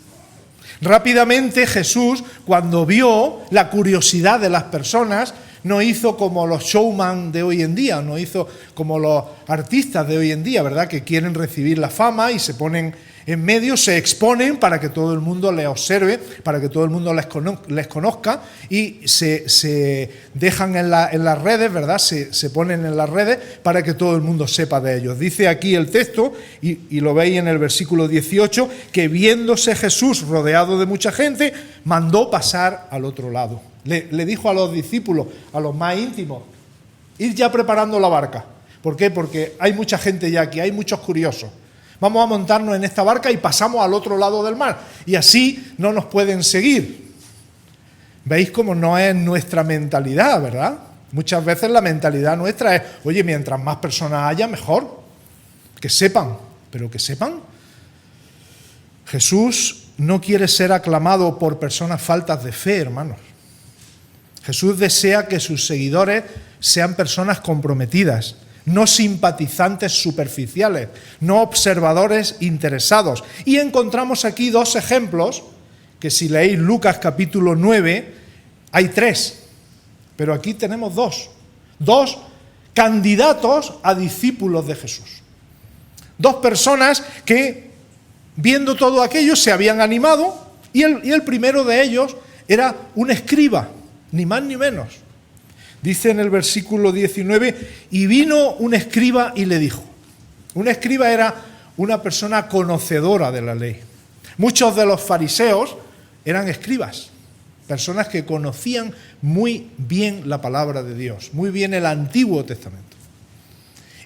S1: Rápidamente Jesús, cuando vio la curiosidad de las personas, no hizo como los showman de hoy en día, no hizo como los artistas de hoy en día, ¿verdad? Que quieren recibir la fama y se ponen en medio, se exponen para que todo el mundo les observe, para que todo el mundo les conozca y se dejan en las redes, ¿verdad? Se ponen en las redes para que todo el mundo sepa de ellos. Dice aquí el texto, y lo veis en el versículo 18, que viéndose Jesús rodeado de mucha gente, mandó pasar al otro lado. Le dijo a los discípulos, a los más íntimos, id ya preparando la barca. ¿Por qué? Porque hay mucha gente ya aquí, hay muchos curiosos. Vamos a montarnos en esta barca y pasamos al otro lado del mar. Y así no nos pueden seguir. ¿Veis cómo no es nuestra mentalidad, verdad? Muchas veces la mentalidad nuestra es, oye, mientras más personas haya, mejor. Que sepan, pero que sepan. Jesús no quiere ser aclamado por personas faltas de fe, hermanos. Jesús desea que sus seguidores sean personas comprometidas, no simpatizantes superficiales, no observadores interesados. Y encontramos aquí dos ejemplos, que si leéis Lucas capítulo 9, hay 3, pero aquí tenemos dos candidatos a discípulos de Jesús. 2 personas que, viendo todo aquello, se habían animado, y el primero de ellos era un escriba, ni más ni menos. Dice en el versículo 19, y vino un escriba y le dijo. Un escriba era una persona conocedora de la ley. Muchos de los fariseos eran escribas, personas que conocían muy bien la palabra de Dios, muy bien el Antiguo Testamento.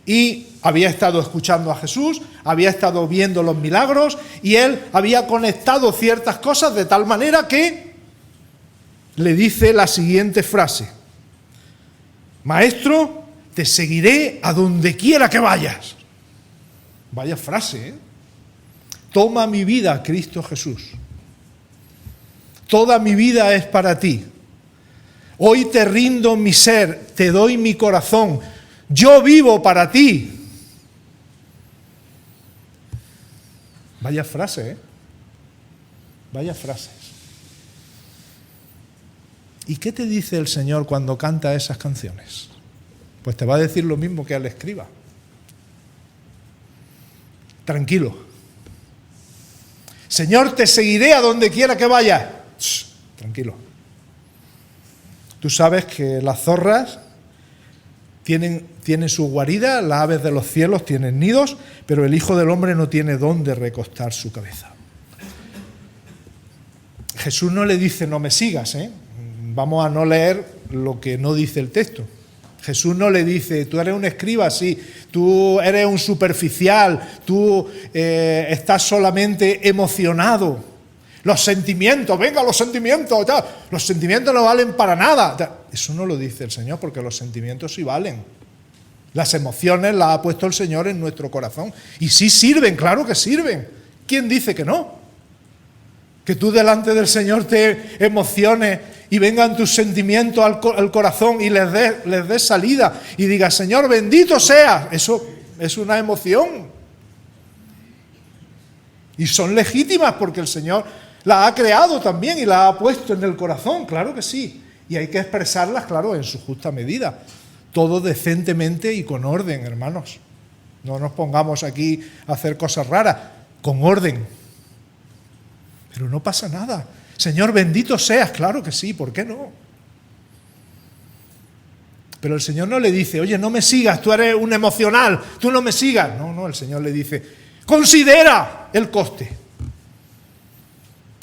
S1: Y había estado escuchando a Jesús, había estado viendo los milagros, y él había conectado ciertas cosas de tal manera que le dice la siguiente frase: Maestro, te seguiré a donde quiera que vayas. Vaya frase, ¿eh? Toma mi vida, Cristo Jesús. Toda mi vida es para ti. Hoy te rindo mi ser, te doy mi corazón. Yo vivo para ti. Vaya frase, ¿eh? Vaya frases. ¿Y qué te dice el Señor cuando canta esas canciones? Pues te va a decir lo mismo que al escriba. Tranquilo. Señor, te seguiré a donde quiera que vayas. Tranquilo. Tú sabes que las zorras tienen su guarida, las aves de los cielos tienen nidos, pero el Hijo del Hombre no tiene dónde recostar su cabeza. Jesús no le dice, no me sigas, ¿eh? Vamos a no leer lo que no dice el texto. Jesús no le dice, tú eres un escriba, sí, tú eres un superficial, tú estás solamente emocionado. Los sentimientos, venga, los sentimientos, tal. Los sentimientos no valen para nada. Tal. Eso no lo dice el Señor, porque los sentimientos sí valen. Las emociones las ha puesto el Señor en nuestro corazón. Y sí sirven, claro que sirven. ¿Quién dice que no? Que tú delante del Señor te emociones y vengan tus sentimientos al corazón y les des salida y digas, Señor, bendito seas. Eso es una emoción. Y son legítimas porque el Señor las ha creado también y las ha puesto en el corazón, claro que sí. Y hay que expresarlas, claro, en su justa medida. Todo decentemente y con orden, hermanos. No nos pongamos aquí a hacer cosas raras, con orden. Pero no pasa nada. Señor, bendito seas, claro que sí, ¿por qué no? Pero el Señor no le dice, oye, no me sigas, tú eres un emocional, tú no me sigas. No, el Señor le dice, considera el coste.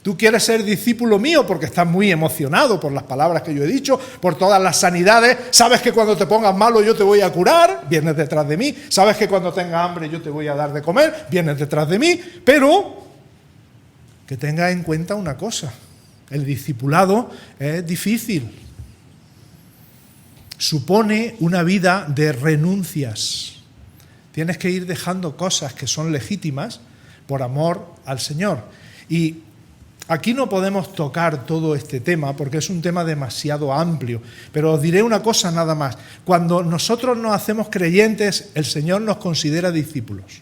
S1: Tú quieres ser discípulo mío porque estás muy emocionado por las palabras que yo he dicho, por todas las sanidades. Sabes que cuando te pongas malo yo te voy a curar, vienes detrás de mí. Sabes que cuando tengas hambre yo te voy a dar de comer, vienes detrás de mí. Pero que tengas en cuenta una cosa, el discipulado es difícil. Supone una vida de renuncias. Tienes que ir dejando cosas que son legítimas por amor al Señor. Y aquí no podemos tocar todo este tema porque es un tema demasiado amplio, pero os diré una cosa nada más. Cuando nosotros nos hacemos creyentes, el Señor nos considera discípulos.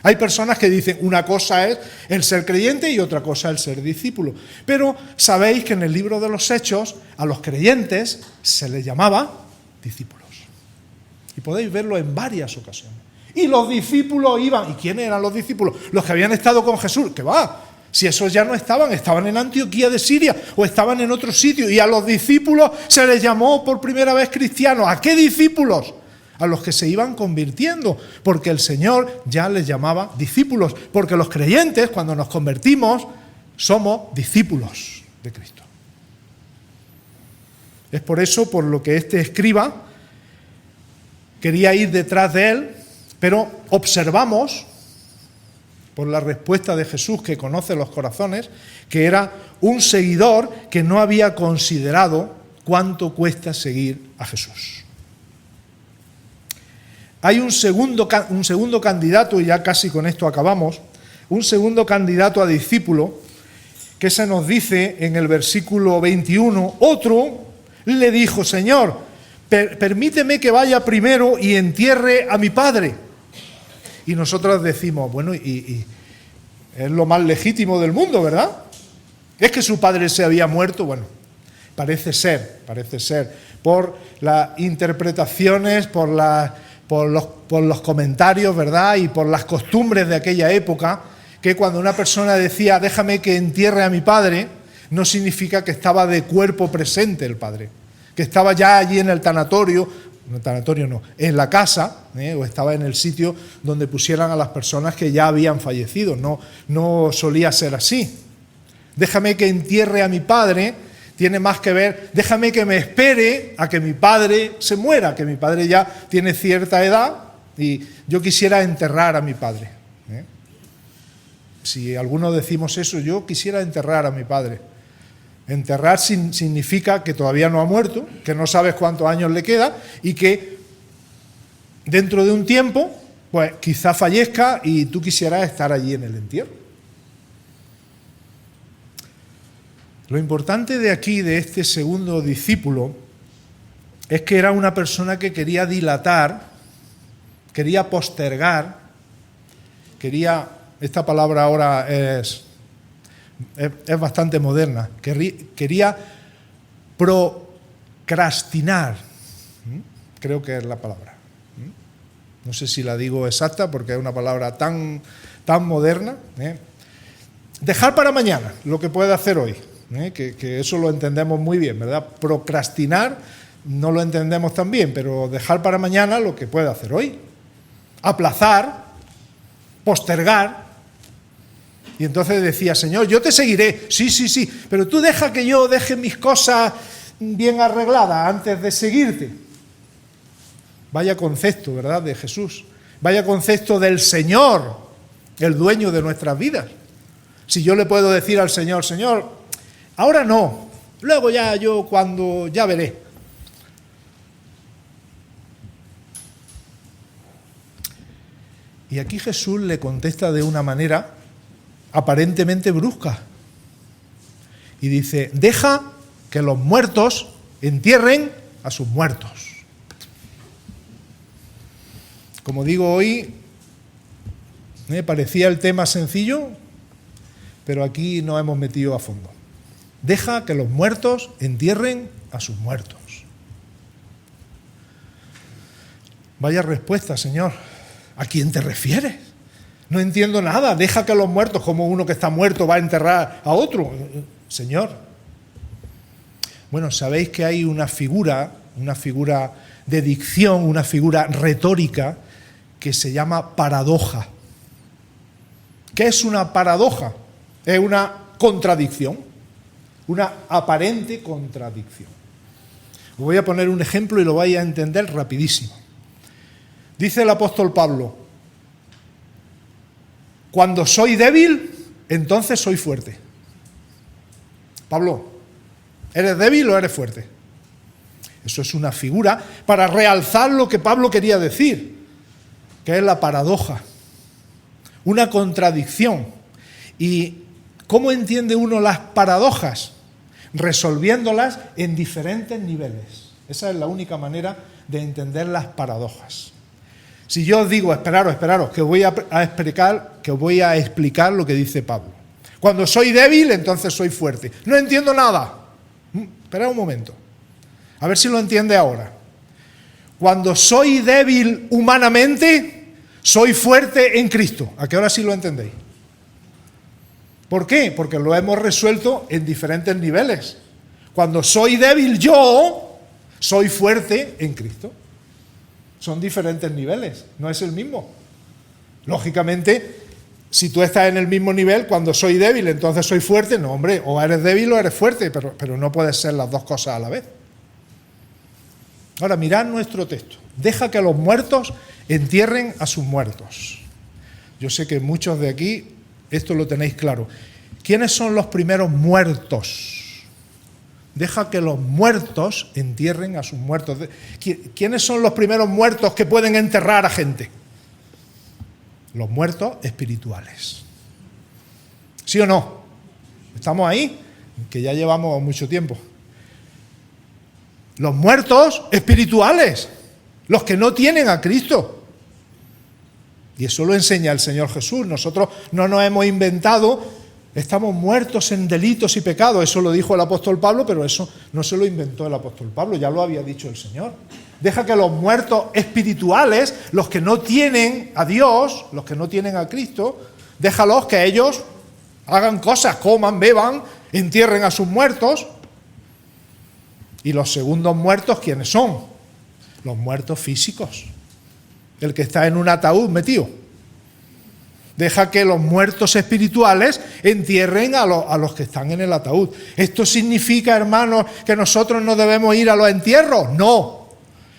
S1: Hay personas que dicen una cosa es el ser creyente y otra cosa el ser discípulo. Pero sabéis que en el libro de los Hechos a los creyentes se les llamaba discípulos. Y podéis verlo en varias ocasiones. Y los discípulos iban. ¿Y quiénes eran los discípulos? Los que habían estado con Jesús. ¿Qué va? Si esos ya no estaban en Antioquía de Siria o estaban en otro sitio. Y a los discípulos se les llamó por primera vez cristianos. ¿A qué discípulos? A los que se iban convirtiendo, porque el Señor ya les llamaba discípulos, porque los creyentes, cuando nos convertimos, somos discípulos de Cristo. Es por eso por lo que este escriba quería ir detrás de él, pero observamos, por la respuesta de Jesús que conoce los corazones, que era un seguidor que no había considerado cuánto cuesta seguir a Jesús. Hay un segundo candidato, y ya casi con esto acabamos, un segundo candidato a discípulo, que se nos dice en el versículo 21, otro le dijo, Señor, permíteme que vaya primero y entierre a mi padre. Y nosotros decimos, bueno, y es lo más legítimo del mundo, ¿verdad? ¿Es que su padre se había muerto? Bueno, parece ser, por las interpretaciones, por los comentarios, ¿verdad? Y por las costumbres de aquella época, que cuando una persona decía, déjame que entierre a mi padre, no significa que estaba de cuerpo presente el padre, que estaba ya allí en el tanatorio, en la casa, o estaba en el sitio donde pusieran a las personas que ya habían fallecido. No solía ser así. Déjame que entierre a mi padre tiene más que ver, déjame que me espere a que mi padre se muera, que mi padre ya tiene cierta edad y yo quisiera enterrar a mi padre. Si algunos decimos eso, yo quisiera enterrar a mi padre. Enterrar significa que todavía no ha muerto, que no sabes cuántos años le queda y que dentro de un tiempo, pues quizá fallezca y tú quisieras estar allí en el entierro. Lo importante de aquí, de este segundo discípulo, es que era una persona que quería dilatar, quería postergar, esta palabra ahora es bastante moderna, quería procrastinar, creo que es la palabra. No sé si la digo exacta porque es una palabra tan moderna. Dejar para mañana lo que puede hacer hoy, que eso lo entendemos muy bien, ¿verdad? Procrastinar no lo entendemos tan bien, pero dejar para mañana lo que puede hacer hoy. Aplazar, postergar. Y entonces decía, Señor, yo te seguiré, sí, pero tú deja que yo deje mis cosas bien arregladas antes de seguirte. Vaya concepto, ¿verdad?, de Jesús. Vaya concepto del Señor, el dueño de nuestras vidas. Si yo le puedo decir al Señor, Señor, ahora no, luego ya yo cuando ya veré. Y aquí Jesús le contesta de una manera aparentemente brusca. Y dice, deja que los muertos entierren a sus muertos. Como digo hoy, me parecía el tema sencillo, pero aquí nos hemos metido a fondo. Deja que los muertos entierren a sus muertos. Vaya respuesta, Señor. ¿A quién te refieres? No entiendo nada. Deja que los muertos, como uno que está muerto va a enterrar a otro. Señor. Bueno, sabéis que hay una figura de dicción, una figura retórica que se llama paradoja. ¿Qué es una paradoja? Es una contradicción, una aparente contradicción. Os voy a poner un ejemplo y lo vais a entender rapidísimo. Dice el apóstol Pablo, cuando soy débil, entonces soy fuerte. Pablo, ¿eres débil o eres fuerte? Eso es una figura para realzar lo que Pablo quería decir, que es la paradoja, una contradicción. ¿Y cómo entiende uno las paradojas? Resolviéndolas en diferentes niveles. Esa es la única manera de entender las paradojas. Si yo os digo, esperaros, que os voy a explicar lo que dice Pablo. Cuando soy débil, entonces soy fuerte. No entiendo nada. Esperad un momento. A ver si lo entiende ahora. Cuando soy débil humanamente, soy fuerte en Cristo. ¿A qué hora sí lo entendéis? ¿Por qué? Porque lo hemos resuelto en diferentes niveles. Cuando soy débil yo, soy fuerte en Cristo. Son diferentes niveles, no es el mismo. Lógicamente, si tú estás en el mismo nivel, cuando soy débil, entonces soy fuerte. No, hombre, o eres débil o eres fuerte, pero no puedes ser las dos cosas a la vez. Ahora, mirad nuestro texto. Deja que los muertos entierren a sus muertos. Yo sé que muchos de aquí esto lo tenéis claro. ¿Quiénes son los primeros muertos? Deja que los muertos entierren a sus muertos. ¿Quiénes son los primeros muertos que pueden enterrar a gente? Los muertos espirituales. ¿Sí o no? ¿Estamos ahí? Que ya llevamos mucho tiempo. Los muertos espirituales, los que no tienen a Cristo. Y eso lo enseña el Señor Jesús. Nosotros no nos hemos inventado, estamos muertos en delitos y pecados. Eso lo dijo el apóstol Pablo, pero eso no se lo inventó el apóstol Pablo, ya lo había dicho el Señor. Deja que los muertos espirituales, los que no tienen a Dios, los que no tienen a Cristo, déjalos que ellos hagan cosas, coman, beban, entierren a sus muertos. Y los segundos muertos, ¿quiénes son? Los muertos físicos. El que está en un ataúd metido. Deja que los muertos espirituales entierren a los que están en el ataúd. ¿Esto significa, hermanos, que nosotros no debemos ir a los entierros? No.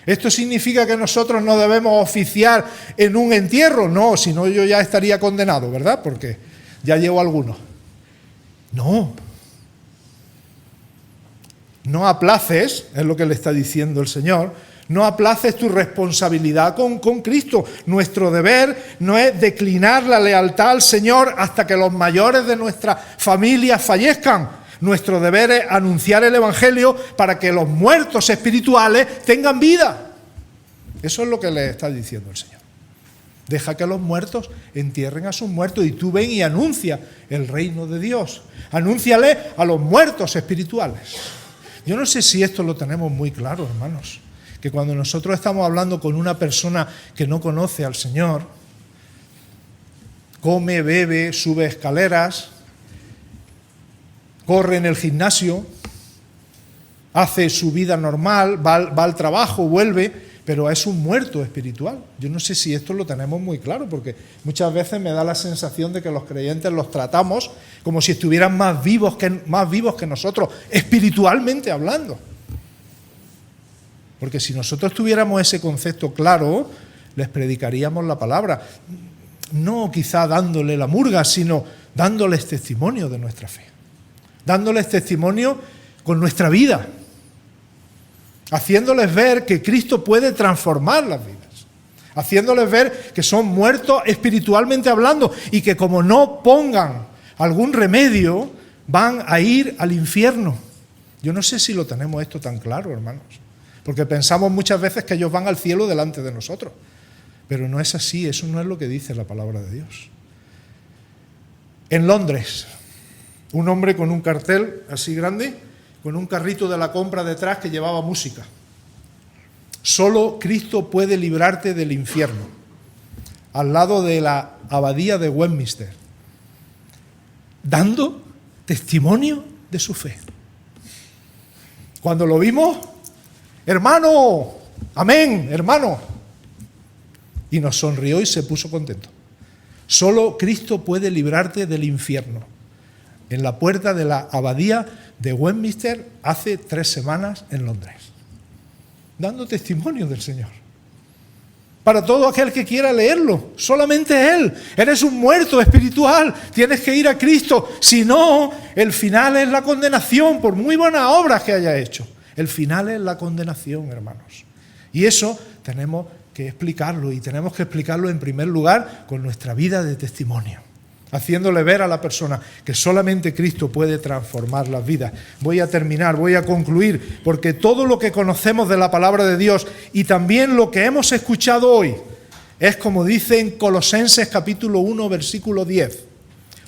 S1: ¿Esto significa que nosotros no debemos oficiar en un entierro? No, si no yo ya estaría condenado, ¿verdad? Porque ya llevo algunos. No. No aplaces, es lo que le está diciendo el Señor, no aplaces tu responsabilidad con Cristo. Nuestro deber no es declinar la lealtad al Señor hasta que los mayores de nuestra familia fallezcan. Nuestro deber es anunciar el Evangelio para que los muertos espirituales tengan vida. Eso es lo que le está diciendo el Señor. Deja que los muertos entierren a sus muertos y tú ven y anuncia el reino de Dios. Anúnciale a los muertos espirituales. Yo no sé si esto lo tenemos muy claro, hermanos, que cuando nosotros estamos hablando con una persona que no conoce al Señor, come, bebe, sube escaleras, corre en el gimnasio, hace su vida normal, va al trabajo, vuelve, pero es un muerto espiritual. Yo no sé si esto lo tenemos muy claro, porque muchas veces me da la sensación de que los creyentes los tratamos como si estuvieran más vivos que nosotros, espiritualmente hablando. Porque si nosotros tuviéramos ese concepto claro, les predicaríamos la palabra. No quizá dándole la murga, sino dándoles testimonio de nuestra fe. Dándoles testimonio con nuestra vida. Haciéndoles ver que Cristo puede transformar las vidas. Haciéndoles ver que son muertos espiritualmente hablando y que como no pongan algún remedio, van a ir al infierno. Yo no sé si lo tenemos esto tan claro, hermanos. Porque pensamos muchas veces que ellos van al cielo delante de nosotros. Pero no es así, eso no es lo que dice la palabra de Dios. En Londres, un hombre con un cartel así grande, con un carrito de la compra detrás que llevaba música. Solo Cristo puede librarte del infierno. Al lado de la abadía de Westminster. Dando testimonio de su fe. Cuando lo vimos, hermano, amén, hermano. Y nos sonrió y se puso contento. Solo Cristo puede librarte del infierno. En la puerta de la abadía de Westminster hace 3 semanas en Londres. Dando testimonio del Señor. Para todo aquel que quiera leerlo, solamente Él. Eres un muerto espiritual, tienes que ir a Cristo. Si no, el final es la condenación, por muy buenas obras que haya hecho. El final es la condenación, hermanos. Y eso tenemos que explicarlo, y tenemos que explicarlo en primer lugar con nuestra vida de testimonio, haciéndole ver a la persona que solamente Cristo puede transformar las vidas. Voy a terminar, voy a concluir, porque todo lo que conocemos de la palabra de Dios y también lo que hemos escuchado hoy es como dice en Colosenses capítulo 1, versículo 10.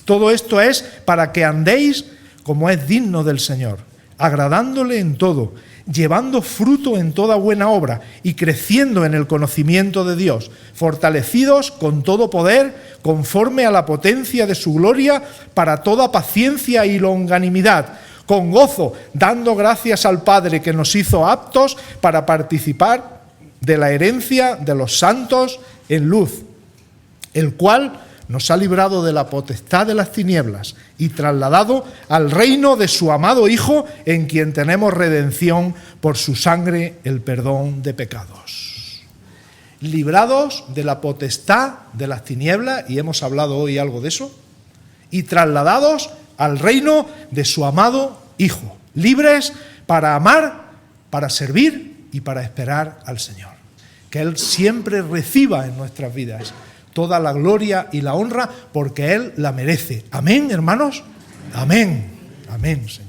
S1: Todo esto es para que andéis como es digno del Señor, agradándole en todo, llevando fruto en toda buena obra y creciendo en el conocimiento de Dios, fortalecidos con todo poder, conforme a la potencia de su gloria, para toda paciencia y longanimidad, con gozo, dando gracias al Padre que nos hizo aptos para participar de la herencia de los santos en luz, el cual nos ha librado de la potestad de las tinieblas y trasladado al reino de su amado Hijo, en quien tenemos redención por su sangre, el perdón de pecados. Librados de la potestad de las tinieblas, y hemos hablado hoy algo de eso, y trasladados al reino de su amado Hijo, libres para amar, para servir y para esperar al Señor. Que Él siempre reciba en nuestras vidas toda la gloria y la honra, porque Él la merece. Amén, hermanos. Amén. Amén, Señor.